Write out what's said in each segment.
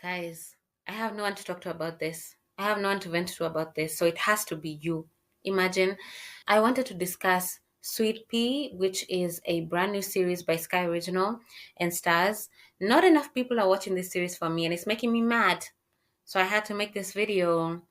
Guys, I have no one to talk to about this. I have no one to vent to about this, so it has to be you. Imagine, I wanted to discuss Sweetpea, which is a brand new series by Sky Original and Stars. Not enough people are watching this series for me, and it's making me mad. So I had to make this video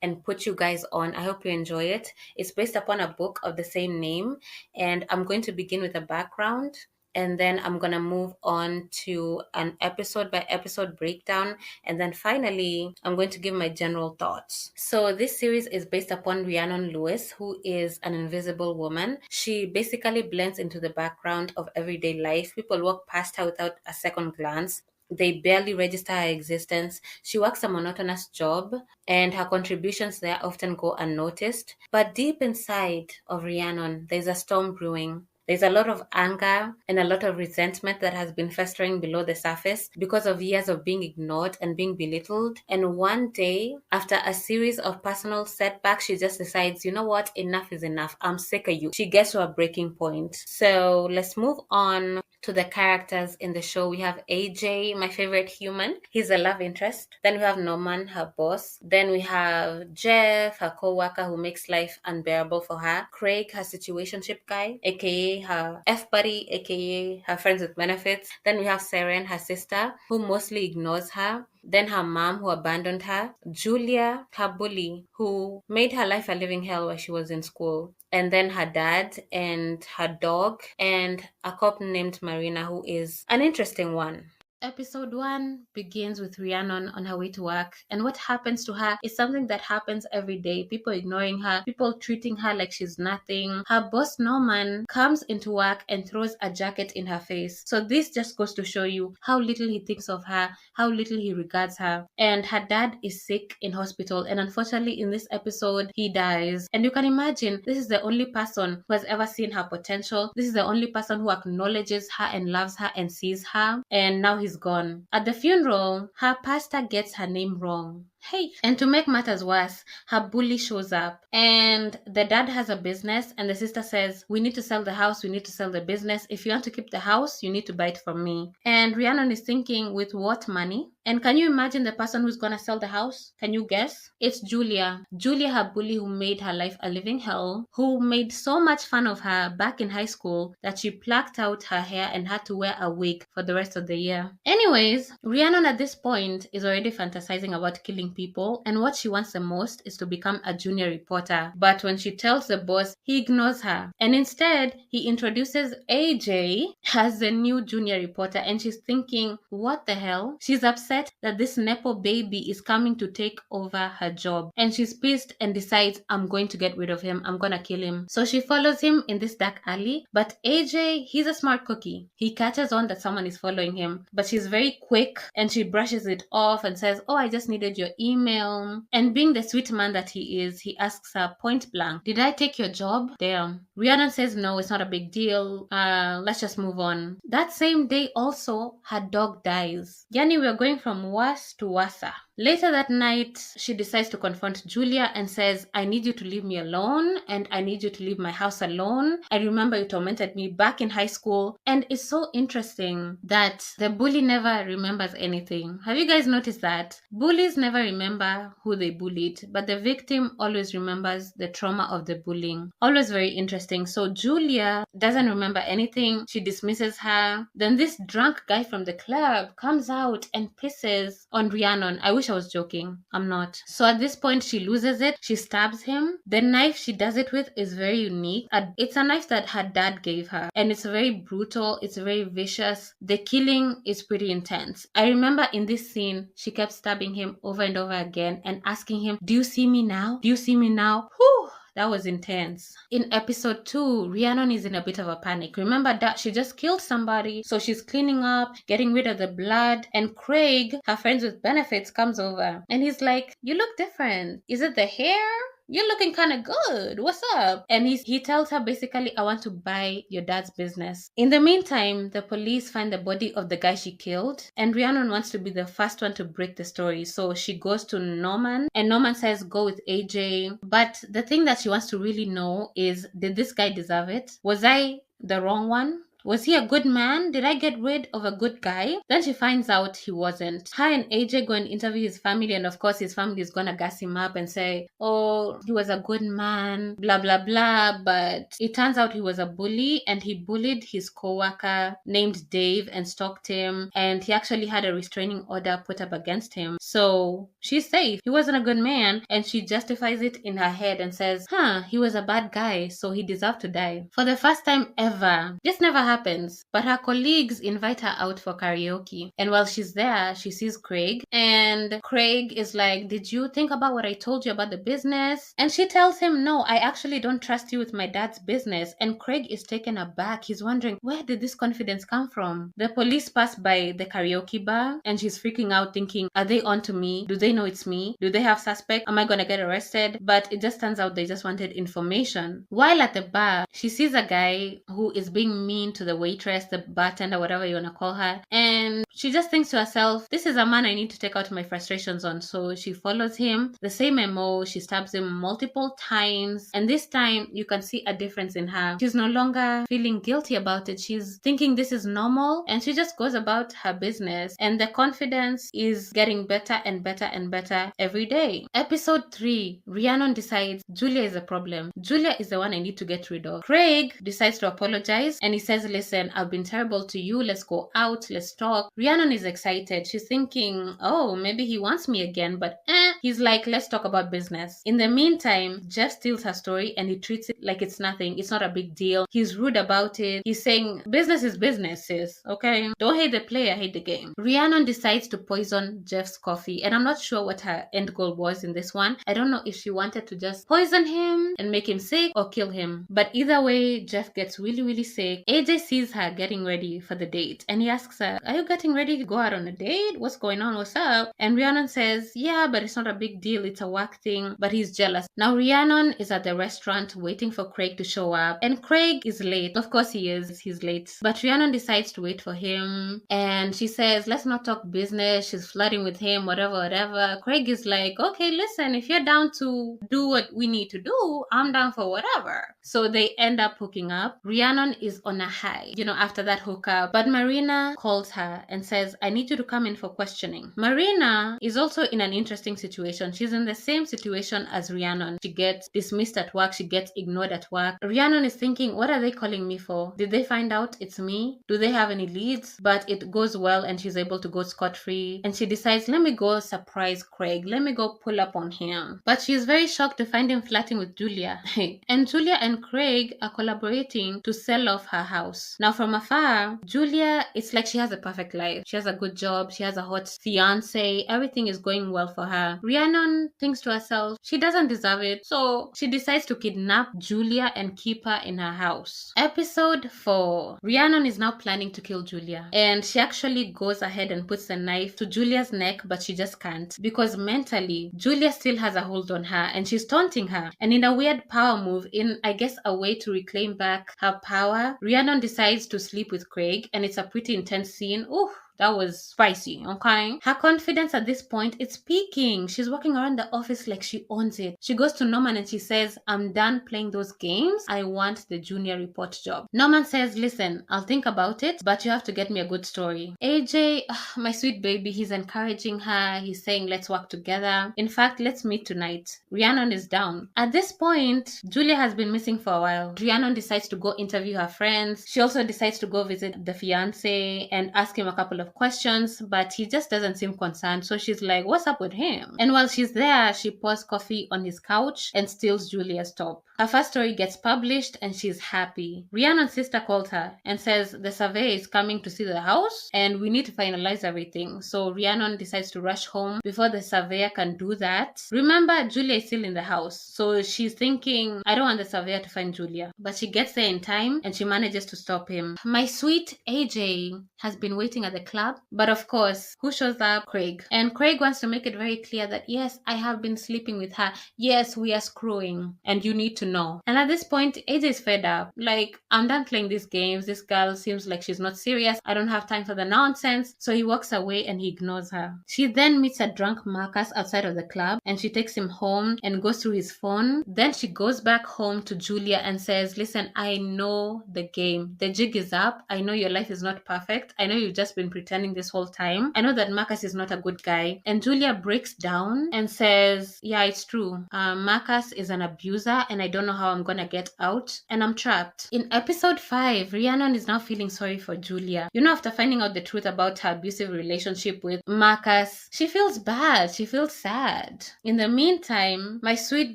and put you guys on. I hope you enjoy it. It's based upon a book of the same name, and I'm going to begin with a background, and then I'm going to move on to an episode by episode breakdown, and then finally I'm going to give my general thoughts. So this series is based upon Rhiannon Lewis, who is an invisible woman. She basically blends into the background of everyday life. People walk past her without a second glance. They barely register her existence. She works a monotonous job, and her contributions there often go unnoticed. But deep inside of Rhiannon, there's a storm brewing. There's a lot of anger and a lot of resentment that has been festering below the surface because of years of being ignored and being belittled. And one day, after a series of personal setbacks, she just decides, you know what, enough is enough. I'm sick of you. She gets to a breaking point. So let's move on to the characters in the show. We have AJ, my favorite human. He's a love interest. Then we have Norman, her boss. Then we have Jeff, her co-worker who makes life unbearable for her. Craig, her situationship guy, aka her F-buddy, aka her friends with benefits. Then we have Seren, her sister, who mostly ignores her. Then her mom, who abandoned her. Julia, her bully, who made her life a living hell while she was in school. And then her dad and her dog and a cop named Marina, who is an interesting one. Episode 1 begins with Rhiannon on her way to work, and what happens to her is something that happens every day. People ignoring her, people treating her like she's nothing. Her boss Norman comes into work and throws a jacket in her face. So this just goes to show you how little he thinks of her, how little he regards her. And her dad is sick in hospital, and unfortunately in this episode he dies. And you can imagine, this is the only person who has ever seen her potential. This is the only person who acknowledges her and loves her and sees her, and now he's gone. At the funeral, her pastor gets her name wrong. Hey. And to make matters worse, her bully shows up, and the dad has a business, and the sister says, we need to sell the house, we need to sell the business. If you want to keep the house, you need to buy it from me. And Rhiannon is thinking, with what money? And can you imagine the person who's gonna sell the house? Can you guess? It's Julia. Julia, her bully, who made her life a living hell, who made so much fun of her back in high school that she plucked out her hair and had to wear a wig for the rest of the year. Anyways, Rhiannon at this point is already fantasizing about killing people, and what she wants the most is to become a junior reporter. But when she tells the boss, he ignores her, and instead he introduces AJ as the new junior reporter, and she's thinking, what the hell? She's upset that this Nepo baby is coming to take over her job, and she's pissed and decides, I'm going to get rid of him, I'm gonna kill him. So she follows him in this dark alley, but AJ, he's a smart cookie. He catches on that someone is following him, but she's very quick and she brushes it off and says, oh, I just needed your email. And being the sweet man that he is, he asks her point blank, did I take your job? Damn. Rhiannon says, no, it's not a big deal. Let's just move on. That same day also, her dog dies. Yani, we're going from worse to worse. Later that night, she decides to confront Julia and says, I need you to leave me alone, and I need you to leave my house alone. I remember you tormented me back in high school. And it's so interesting that the bully never remembers anything. Have you guys noticed that? Bullies never remember who they bullied, but the victim always remembers the trauma of the bullying. Always very interesting. So Julia doesn't remember anything. She dismisses her. Then this drunk guy from the club comes out and pisses on Rhiannon. I wish I was joking. I'm not. So at this point, she loses it. She stabs him. The knife she does it with is very unique. It's a knife that her dad gave her, and it's very brutal. It's very vicious. The killing is pretty intense. I remember in this scene, she kept stabbing him over and over again and asking him, do you see me now? Do you see me now? Whew! That was intense. In episode 2, Rhiannon is in a bit of a panic. Remember that she just killed somebody, so she's cleaning up, getting rid of the blood, and Craig, her friends with benefits, comes over. And he's like, you look different. Is it the hair? You're looking kind of good. What's up? And he tells her basically, I want to buy your dad's business. In the meantime, the police find the body of the guy she killed, and Rhiannon wants to be the first one to break the story. So she goes to Norman, and Norman says, go with AJ. But the thing that she wants to really know is, did this guy deserve it? Was I the wrong one? Was he a good man? Did I get rid of a good guy? Then she finds out he wasn't. Her and AJ go and interview his family, and of course his family is gonna gas him up and say, oh, he was a good man, blah blah blah. But it turns out he was a bully, and he bullied his co-worker named Dave and stalked him, and he actually had a restraining order put up against him. So she's safe. He wasn't a good man, and she justifies it in her head and says, he was a bad guy, so he deserved to die. For the first time ever, this never happens, but her colleagues invite her out for karaoke. And while she's there, she sees Craig, and Craig is like, did you think about what I told you about the business? And she tells him, no, I actually don't trust you with my dad's business. And Craig is taken aback. He's wondering, where did this confidence come from? The police pass by the karaoke bar, and she's freaking out thinking, are they on to me? Do they know it's me? Do they have suspect? Am I gonna get arrested? But it just turns out they just wanted information. While at the bar, she sees a guy who is being mean to the waitress, the bartender, whatever you wanna call her, and she just thinks to herself, this is a man I need to take out my frustrations on. So she follows him, the same MO. She stabs him multiple times, and this time you can see a difference in her. She's no longer feeling guilty about it. She's thinking this is normal, and she just goes about her business, and the confidence is getting better and better and better every day. Episode 3, Rhiannon decides Julia is a problem. Julia is the one I need to get rid of. Craig decides to apologize, and he says, listen, I've been terrible to you. Let's go out. Let's talk. Rhiannon is excited. She's thinking, oh, maybe he wants me again, but he's like, let's talk about business. In the meantime, Jeff steals her story, and he treats it like it's nothing. It's not a big deal. He's rude about it. He's saying, business is business, sis. Okay? Don't hate the player, hate the game. Rhiannon decides to poison Jeff's coffee, and I'm not sure what her end goal was in this one. I don't know if she wanted to just poison him and make him sick or kill him. But either way, Jeff gets really, really sick. AJ sees her getting ready for the date, and he asks her, are you getting ready to go out on a date? What's going on? What's up? And Rhiannon says, yeah, but it's not a big deal. It's a work thing. But he's jealous. Now Rhiannon is at the restaurant waiting for Craig to show up, and Craig is late. Of course he is. He's late. But Rhiannon decides to wait for him, and she says, let's not talk business. She's flirting with him, whatever. Craig is like, okay, listen, if you're down to do what we need to do, I'm down for whatever. So they end up hooking up. Rhiannon is on a high, after that hookup. But Marina calls her and says, I need you to come in for questioning. Marina is also in an interesting situation. She's in the same situation as Rhiannon. She gets dismissed at work. She gets ignored at work. Rhiannon is thinking, what are they calling me for? Did they find out it's me? Do they have any leads? But it goes well, and she's able to go scot-free. And she decides, let me go surprise Craig. Let me go pull up on him. But she's very shocked to find him flirting with Julia. And Julia and Craig are collaborating to sell off her house. Now from afar, Julia, it's like she has a perfect life. She has a good job. She has a hot fiance. Everything is going well for her. Rhiannon thinks to herself, she doesn't deserve it. So she decides to kidnap Julia and keep her in her house. Episode 4. Rhiannon is now planning to kill Julia. And she actually goes ahead and puts a knife to Julia's neck, but she just can't. Because mentally, Julia still has a hold on her, and she's taunting her. And in a weird power move, in I guess a way to reclaim back her power, Rhiannon decides to sleep with Craig, and it's a pretty intense scene. Ooh, that was spicy, okay? Her confidence at this point, it's peaking. She's walking around the office like she owns it. She goes to Norman and she says, I'm done playing those games. I want the junior report job. Norman says, listen, I'll think about it, but you have to get me a good story. AJ, my sweet baby, he's encouraging her. He's saying, let's work together. In fact, let's meet tonight. Rhiannon is down. At this point, Julia has been missing for a while. Rhiannon decides to go interview her friends. She also decides to go visit the fiance and ask him a couple of questions, but he just doesn't seem concerned. So she's like, what's up with him? And while she's there, she pours coffee on his couch and steals Julia's top. Her first story gets published, and she's happy. Rhiannon's sister called her and says the surveyor is coming to see the house and we need to finalize everything. So Rhiannon decides to rush home before the surveyor can do that. Remember, Julia is still in the house, so she's thinking, I don't want the surveyor to find Julia. But she gets there in time and she manages to stop him. My sweet AJ has been waiting at the club. But of course, who shows up? Craig. And Craig wants to make it very clear that, yes, I have been sleeping with her. Yes, we are screwing. And you need to know. And at this point, AJ is fed up. Like, I'm done playing these games. This girl seems like she's not serious. I don't have time for the nonsense. So he walks away and he ignores her. She then meets a drunk Marcus outside of the club and she takes him home and goes through his phone. Then she goes back home to Julia and says, listen, I know the game. The jig is up. I know your life is not perfect. I know you've just been pretending this whole time. I know that Marcus is not a good guy. And Julia breaks down and says, yeah, it's true. Marcus is an abuser and I don't know how I'm gonna get out and I'm trapped. In episode 5, Rhiannon is now feeling sorry for Julia. You know, after finding out the truth about her abusive relationship with Marcus, she feels bad. She feels sad. In the meantime, my sweet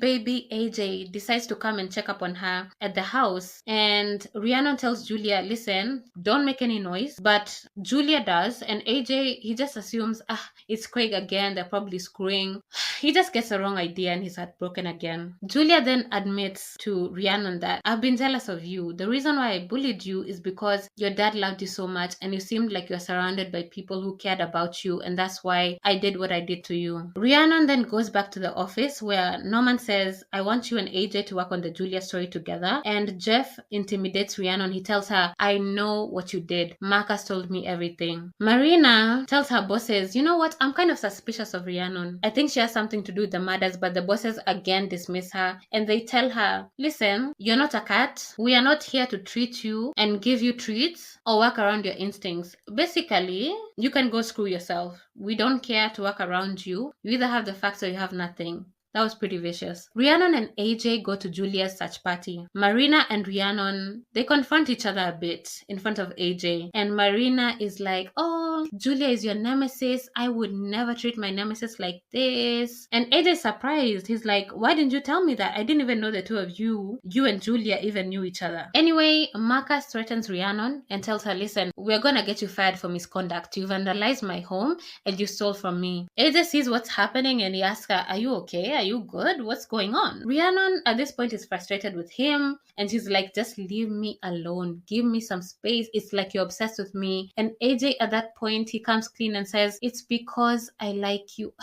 baby AJ decides to come and check up on her at the house, and Rhiannon tells Julia, listen, don't make any noise. But Julia does, and AJ, he just assumes, it's Craig again, they're probably screwing. He just gets the wrong idea and he's heartbroken again. Julia then admits to Rhiannon that, I've been jealous of you. The reason why I bullied you is because your dad loved you so much and you seemed like you're surrounded by people who cared about you, and that's why I did what I did to you. Rhiannon then goes back to the office where Norman says, I want you and AJ to work on the Julia story together, and Jeff intimidates Rhiannon. He tells her, I know what you did. Marcus told me everything. Marina tells her bosses, you know what, I'm kind of suspicious of Rhiannon. I think she has something to do with the murders, but the bosses again dismiss her and they tell her, listen, you're not a cat. We are not here to treat you and give you treats or work around your instincts. Basically, you can go screw yourself. We don't care to work around you. You either have the facts or you have nothing. That was pretty vicious. Rhiannon and AJ go to Julia's search party. Marina and Rhiannon, they confront each other a bit in front of AJ. And Marina is like, oh, Julia is your nemesis. I would never treat my nemesis like this. And AJ is surprised. He's like, why didn't you tell me that? I didn't even know the two of you and Julia even knew each other. Anyway, Marcus threatens Rhiannon and tells her, listen, we're gonna get you fired for misconduct. You vandalized my home and you stole from me. AJ sees what's happening and he asks her, are you okay? Are you good? What's going on? Rhiannon at this point is frustrated with him and she's like, just leave me alone. Give me some space. It's like you're obsessed with me. And AJ at that point, he comes clean and says, it's because I like you.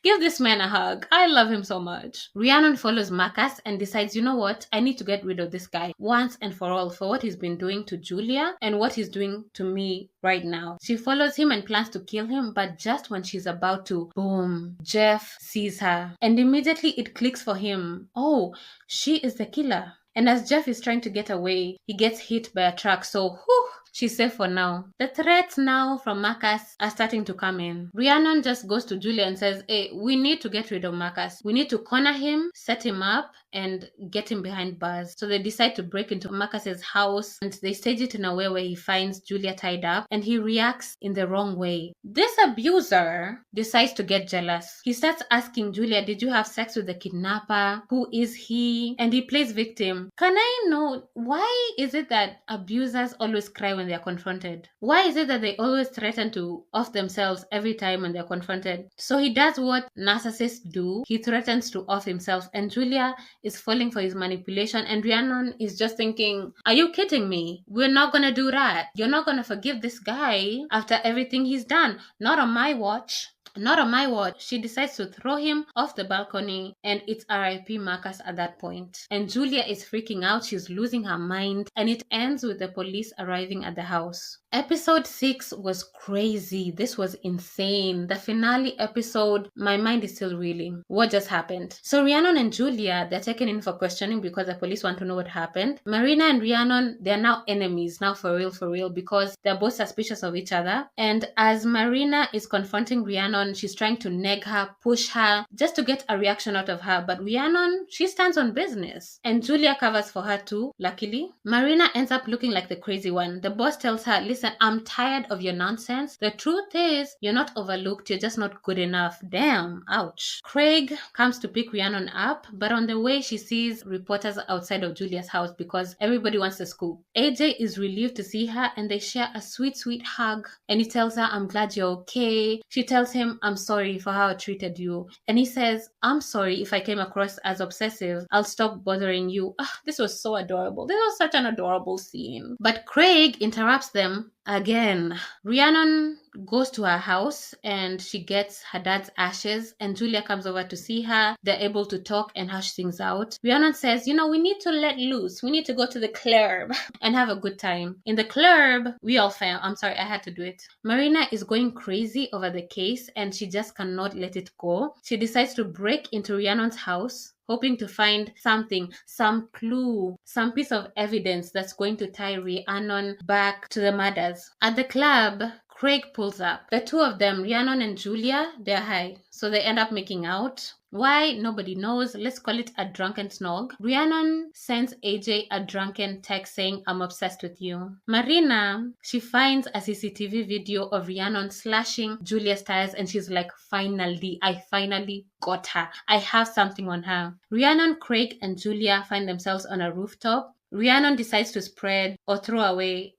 Give this man a hug. I love him so much. Rhiannon follows Marcus and decides, you know what? I need to get rid of this guy once and for all for what he's been doing to Julia and what he's doing to me right now. She follows him and plans to kill him, but just when she's about to, boom, Jeff sees her. And immediately it clicks for him. Oh, she is the killer. And as Jeff is trying to get away, he gets hit by a truck. So, whew, she's safe for now. The threats now from Marcus are starting to come in. Rhiannon just goes to Julia and says, hey, we need to get rid of Marcus. We need to corner him, set him up, and get him behind bars. So they decide to break into Marcus's house and they stage it in a way where he finds Julia tied up and he reacts in the wrong way. This abuser decides to get jealous. He starts asking Julia, did you have sex with the kidnapper? Who is he? And he plays victim. Can I know, why is it that abusers always cry when they are confronted? Why is it that they always threaten to off themselves every time when they're confronted? So he does what narcissists do. He threatens to off himself, and Julia is falling for his manipulation, and Rhiannon is just thinking, are you kidding me? We're not gonna do that. You're not gonna forgive this guy after everything he's done. Not on my watch. Not on my watch. She decides to throw him off the balcony, and it's RIP Marcus at that point. And Julia is freaking out. She's losing her mind, and it ends with the police arriving at the house. Episode 6 was crazy. This was insane. The finale episode, my mind is still reeling. What just happened? So Rhiannon and Julia, they're taken in for questioning because the police want to know what happened. Marina and Rhiannon, they're now enemies, now for real, because they're both suspicious of each other. And as Marina is confronting Rhiannon, she's trying to neg her, push her, just to get a reaction out of her. But Rhiannon, she stands on business. And Julia covers for her too, luckily. Marina ends up looking like the crazy one. The boss tells her, listen, I'm tired of your nonsense. The truth is, you're not overlooked, you're just not good enough. Damn, ouch. Craig comes to pick Rhiannon up, but on the way she sees reporters outside of Julia's house because everybody wants the scoop. AJ is relieved to see her and they share a sweet hug. And he tells her, I'm glad you're okay. She tells him, I'm sorry for how I treated you. And he says, I'm sorry if I came across as obsessive. I'll stop bothering you. This was so adorable. This was such an adorable scene. But Craig interrupts them Again, Rhiannon goes to her house and she gets her dad's ashes, and Julia comes over to see her. They're able to talk and hash things out. Rhiannon says, we need to let loose. We need to go to the club and have a good time. In the club, we all fell. I'm sorry, I had to do it. Marina is going crazy over the case and she just cannot let it go. She decides to break into Rhiannon's house, hoping to find something, some clue, some piece of evidence that's going to tie Rhiannon back to the murders. At the club, Craig pulls up. The two of them, Rhiannon and Julia, they're high, so they end up making out. Why? Nobody knows. Let's call it a drunken snog. Rhiannon sends AJ a drunken text saying, I'm obsessed with you. Marina, she finds a CCTV video of Rhiannon slashing Julia's tires and she's like, I finally got her. I have something on her. Rhiannon, Craig, and Julia find themselves on a rooftop. Rhiannon decides to spread or throw away,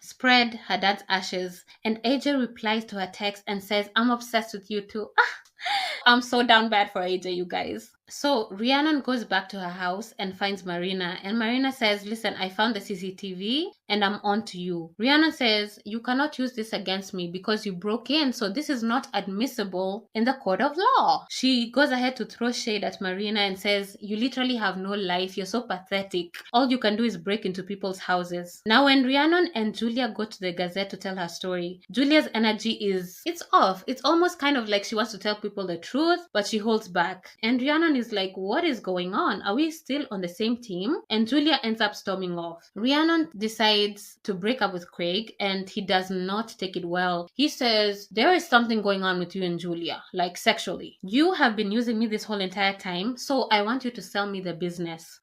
spread her dad's ashes. And AJ replies to her text and says, I'm obsessed with you too. I'm so down bad for AJ, you guys. So Rhiannon goes back to her house and finds Marina. And Marina says, listen, I found the CCTV and I'm on to you. Rhiannon says, you cannot use this against me because you broke in. So this is not admissible in the court of law. She goes ahead to throw shade at Marina and says, you literally have no life. You're so pathetic. All you can do is break into people's houses. Now, when Rhiannon and Julia go to the Gazette to tell her story, Julia's energy it's off. It's almost kind of like she wants to tell people the truth, but she holds back. And Rhiannon is like, what is going on? Are we still on the same team? And Julia ends up storming off. Rhiannon decides to break up with Craig and he does not take it well. He says, there is something going on with you and Julia, like sexually. You have been using me this whole entire time, so I want you to sell me the business.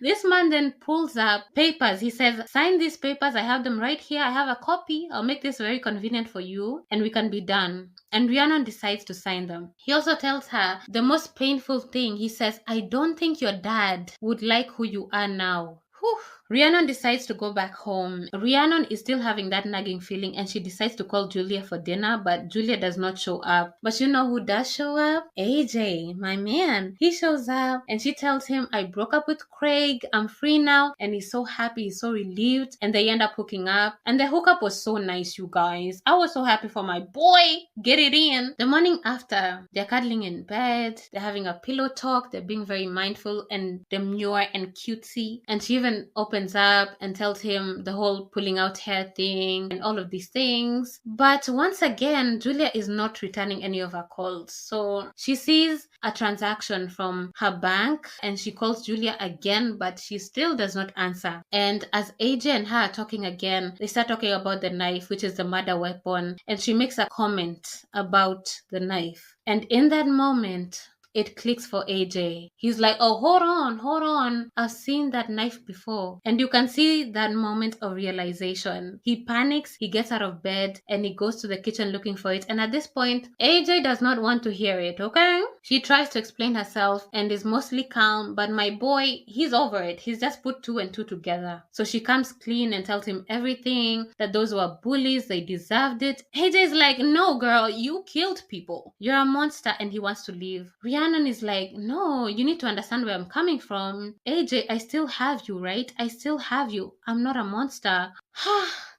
This man then pulls up papers. He says, sign these papers. I have them right here. I have a copy. I'll make this very convenient for you and we can be done. And Rhiannon decides to sign them. He also tells her the most painful thing. He says, I don't think your dad would like who you are now. Whew. Rhiannon decides to go back home. Rhiannon is still having that nagging feeling and she decides to call Julia for dinner, but Julia does not show up. But you know who does show up? AJ, my man. He shows up and she tells him, I broke up with Craig. I'm free now. And he's so happy. He's so relieved. And they end up hooking up. And the hookup was so nice, you guys. I was so happy for my boy. Get it in. The morning after, they're cuddling in bed. They're having a pillow talk. They're being very mindful and demure and cutesy. And she even opens up and tells him the whole pulling out hair thing and all of these things. But once again, Julia is not returning any of her calls. So she sees a transaction from her bank and she calls Julia again, but she still does not answer. And as AJ and her are talking again, they start talking about the knife, which is the murder weapon. And she makes a comment about the knife. And in that moment, it clicks for AJ. He's like, oh, hold on. I've seen that knife before. And you can see that moment of realization. He panics, he gets out of bed, and he goes to the kitchen looking for it. And at this point, AJ does not want to hear it, okay? She tries to explain herself and is mostly calm, but my boy, he's over it. He's just put two and two together. So she comes clean and tells him everything, that those were bullies, they deserved it. AJ's like, no, girl, you killed people. You're a monster, and he wants to leave. Rhiannon is like, no, you need to understand where I'm coming from. AJ, I still have you, right? I still have you. I'm not a monster.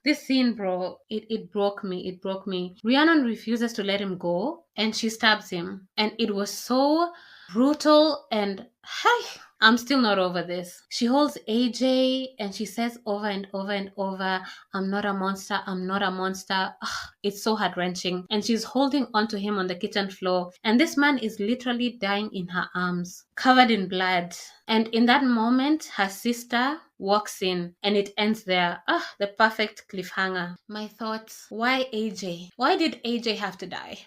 This scene, bro, it broke me. It broke me. Rhiannon refuses to let him go and she stabs him. And it was so brutal and I'm still not over this. She holds AJ and she says over and over and over, I'm not a monster, I'm not a monster. It's so heart-wrenching. And she's holding onto him on the kitchen floor. And this man is literally dying in her arms, covered in blood. And in that moment, her sister walks in and it ends there. The perfect cliffhanger. My thoughts, why AJ? Why did AJ have to die?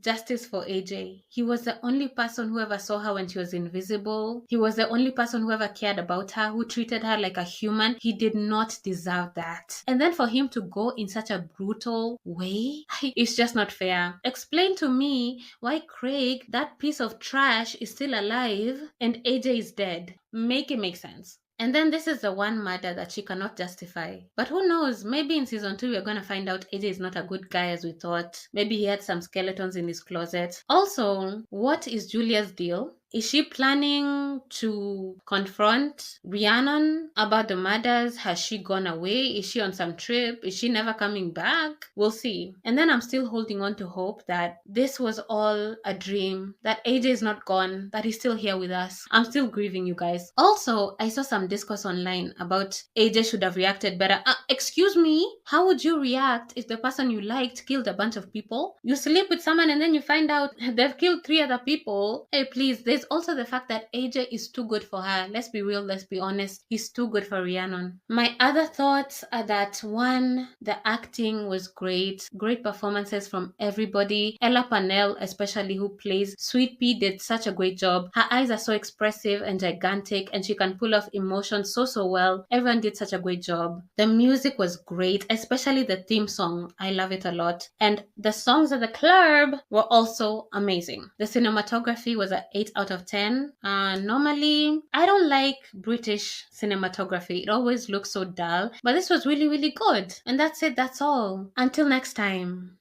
#justice for AJ. He was the only person who ever saw her when she was invisible. He was the only person who ever cared about her, who treated her like a human. He did not deserve that. And then for him to go in such a brutal way, it's just not fair. Explain to me why Craig, that piece of trash, is still alive and AJ is dead. Make it make sense. And then this is the one murder that she cannot justify. But who knows, maybe in season 2 we're going to find out AJ is not a good guy as we thought. Maybe he had some skeletons in his closet. Also, what is Julia's deal? Is she planning to confront Rhiannon about the murders? Has she gone away? Is she on some trip? Is she never coming back? We'll see. And then I'm still holding on to hope that this was all a dream, that AJ is not gone, that he's still here with us. I'm still grieving, you guys. Also, I saw some discourse online about AJ should have reacted better. Excuse me? How would you react if the person you liked killed a bunch of people? You sleep with someone and then you find out they've killed 3 other people. Hey, please. There's also the fact that AJ is too good for her. Let's be real, let's be honest. He's too good for Rhiannon. My other thoughts are that, one, the acting was great. Great performances from everybody. Ella Pannell, especially, who plays Sweetpea, did such a great job. Her eyes are so expressive and gigantic, and she can pull off emotions so well. Everyone did such a great job. The music was great, especially the theme song. I love it a lot. And the songs at the club were also amazing. The cinematography was an 8 out of 10. Normally, I don't like British cinematography. It always looks so dull. But this was really, really good. And that's it. That's all. Until next time.